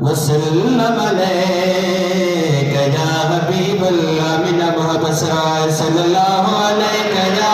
वसल्लम अलैका या हबीबल्लाह मिन मोहब्बत सल्लल्लाहु अलैका या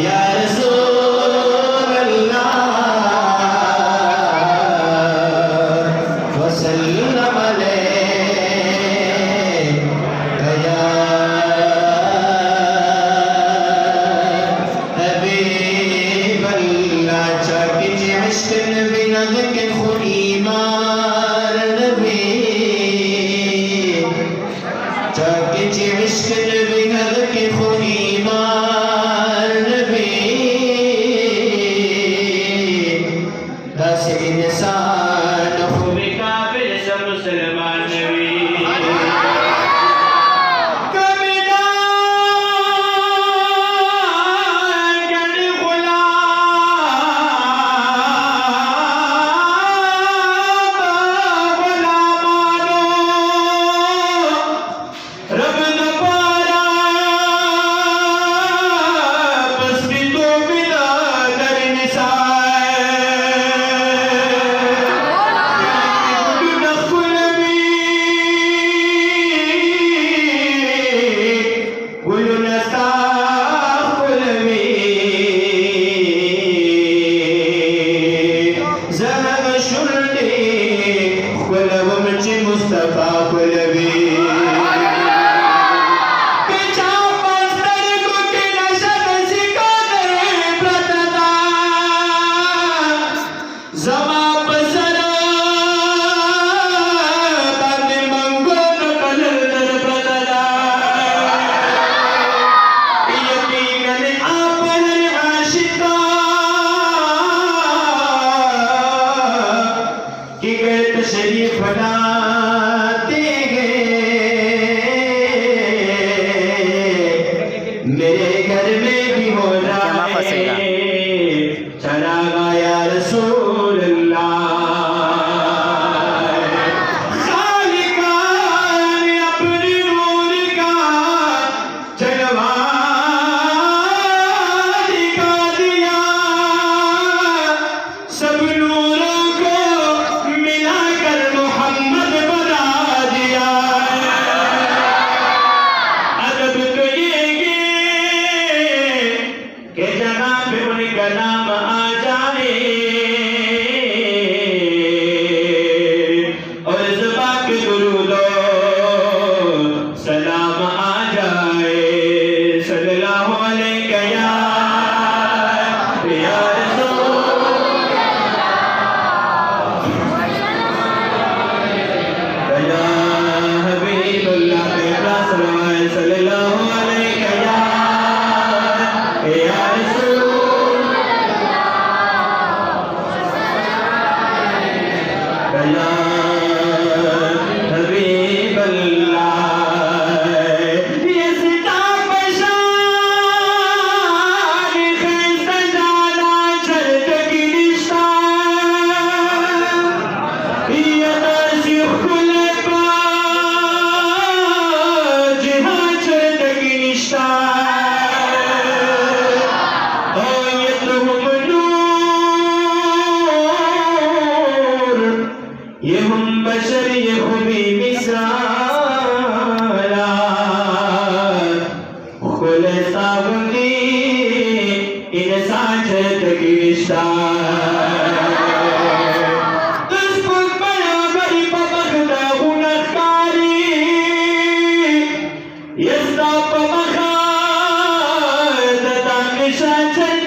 या रसूल अल्लाह वसल्लम अलैका या हबीबल्लाह चाकिच इश्क नबी नज़क खुद ईमान नबी चाकिच इश्क नबी नज़क खुद ईमान नबी दस इंसान खुद काबिल से मुसलमान नबी शरीफ बनाते हैं मेरे घर में भी हो जाए चला गया रसूल अल्लाह खालिकान अपने नूर का जलवा दिखा दिया सब नूरों को मिलाकर मोहम्मद बना दिया अदब तो ये कि जहाँ पे उनका नाम आ जाए और ज़ुबान पे दुरूद सलाम आ जाए सल्लल्लाहु अलैका या रसूल या हबीबल्लाह सल्लल्लाहु अलैका या रसूल या हबीबल्लाह ये सितार बशार खैस जाना चलत की निशान ये नर्सी खुलपा जहाँ चलत की निशान और ये तुम नूर ये हम बशर ये खुदी मिसालात खुले सावनी इंसान चलत की निशान दुश्मन बराबरी पमखदा गुनहगारी ये सब मखा दता निशान